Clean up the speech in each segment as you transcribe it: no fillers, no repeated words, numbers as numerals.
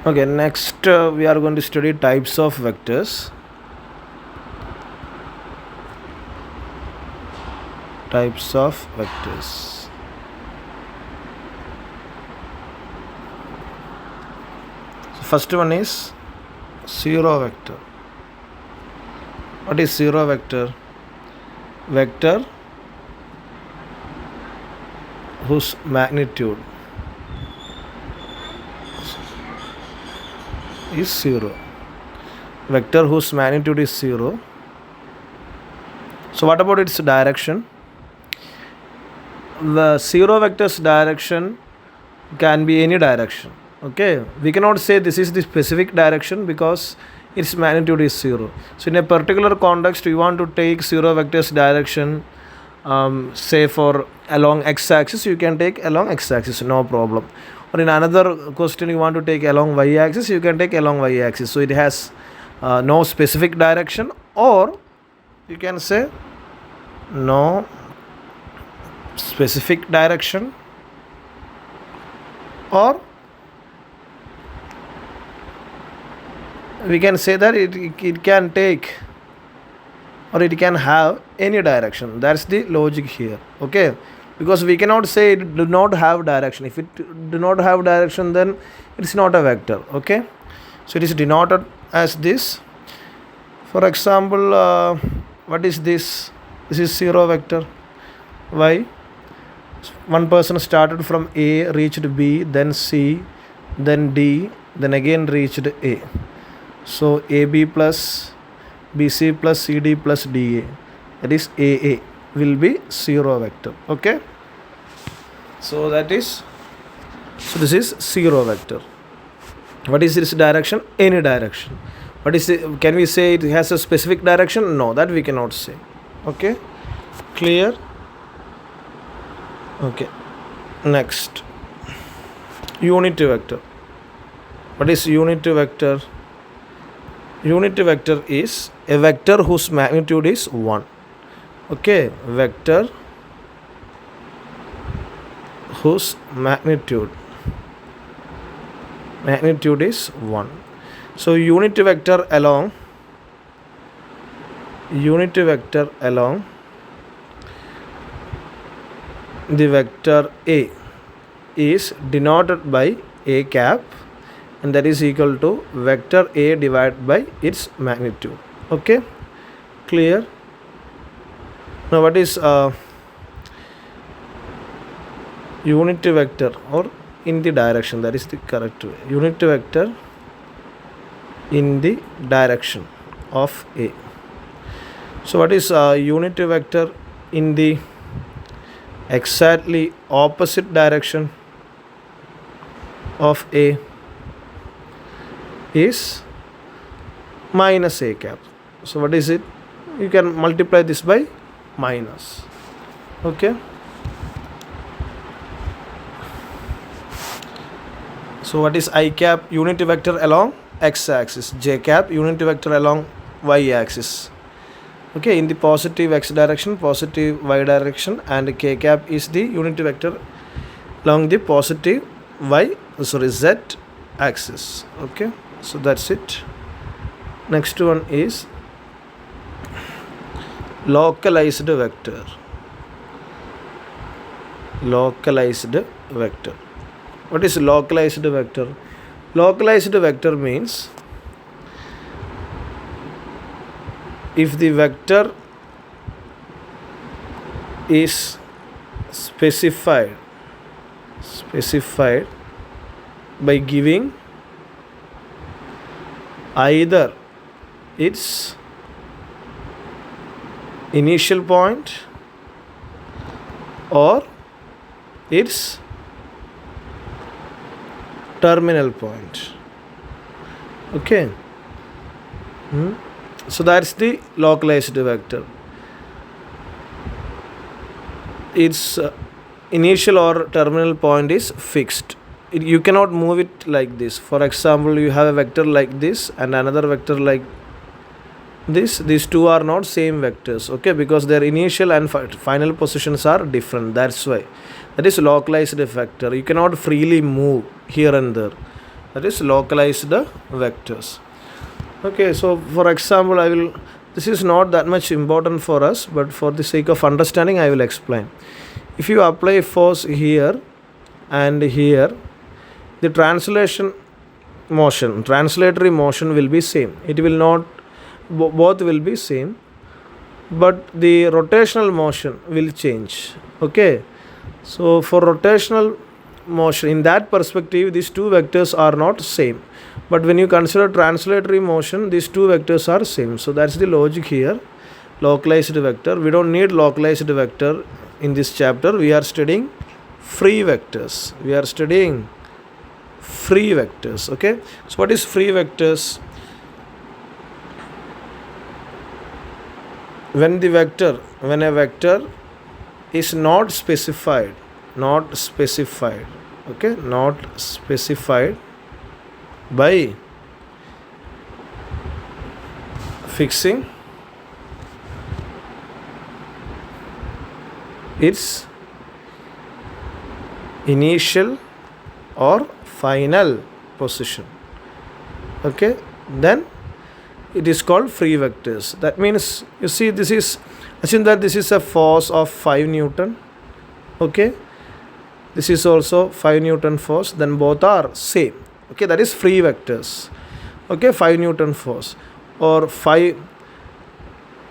Okay, next we are going to study types of vectors. Types of vectors. So first one is zero vector. What is zero vector? Vector whose magnitude is zero. Vector whose magnitude is zero. So what about its direction? The zero vector's direction can be any direction. Okay, we cannot say this is the specific direction because its magnitude is zero. So in a particular context, you want to take zero vector's direction, say for along x-axis, you can take along x-axis, no problem. Or in another question, you want to take along y-axis, you can take along y-axis. So it has no specific direction, or you can say no specific direction, or we can say that it can take or it can have any direction. That's the logic here. Okay, because we cannot say it do not have direction. If it do not have direction, then it's not a vector. Okay, so it is denoted as this. For example, what is this? This is zero vector. Why? One person started from A, reached B, then C, then D, then again reached A. So AB plus BC plus CD plus DA, that is AA, will be zero vector. Okay, so this is zero vector. What is its direction? Any direction. What is it? Can we say it has a specific direction? No, that we cannot say. Okay, clear? Okay, next, unity vector. What is unity vector? Unity vector is a vector whose magnitude is 1. Okay, vector whose magnitude is 1. So unity vector along the vector A is denoted by A cap, and that is equal to vector A divided by its magnitude. Okay, clear? Now what is unity vector, or in the direction? That is the correct way. Unity vector in the direction of A. So what is unity vector in the exactly opposite direction of A? Is minus A cap. So what is it? You can multiply this by minus. Okay, so what is I cap? Unity vector along x axis. J cap, unity vector along y axis. Okay, in the positive x direction, positive y direction, and k cap is the unity vector along the positive z axis. Okay, so that's it. Next one is localized vector. Localized vector. What is localized vector? Localized vector means if the vector is specified by giving either its initial point or its terminal point. Okay, so that's the localized vector. Its initial or terminal point is fixed. You cannot move it like this. For example, you have a vector like this and another vector like these two are not same vectors, okay, because their initial and final positions are different. That's why that is localized vector. You cannot freely move here and there. that is localized vectors. Okay, so for example, this is not that much important for us, but for the sake of understanding I will explain. If you apply force here and here, the translatory motion will be same. It will not, both will be same, but the rotational motion will change. Okay, so for rotational motion, in that perspective, these two vectors are not same, but when you consider translatory motion, these two vectors are same. So that's the logic here. Localized vector, we don't need localized vector in this chapter. We are studying free vectors. Okay, so what is free vectors? When a vector is not specified, okay, not specified by fixing its initial or final position, okay, then it is called free vectors. That means, you see, assume that this is a force of 5 Newton, okay, this is also 5 Newton force, then both are same, okay, that is free vectors. Okay, 5 Newton force, or 5,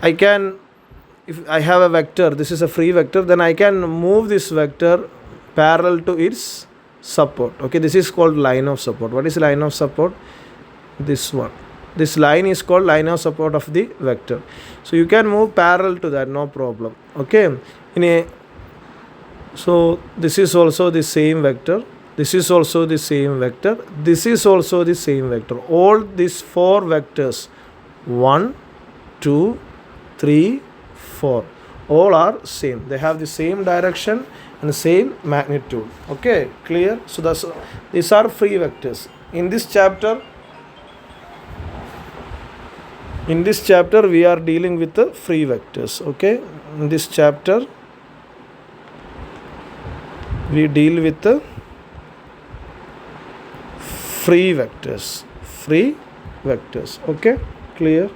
if I have a vector, this is a free vector, then I can move this vector parallel to its support. Okay, this is called line of support. What is line of support? This one. This line is called line of support of the vector. So you can move parallel to that, no problem. Okay, so this is also the same vector. This is also the same vector. This is also the same vector. All these 4 vectors, 1, 2, 3, 4, all are same. They have the same direction and the same magnitude. Okay, clear? So these are free vectors. In this chapter we are dealing with the free vectors. Okay, in this chapter we deal with the free vectors. Okay, clear?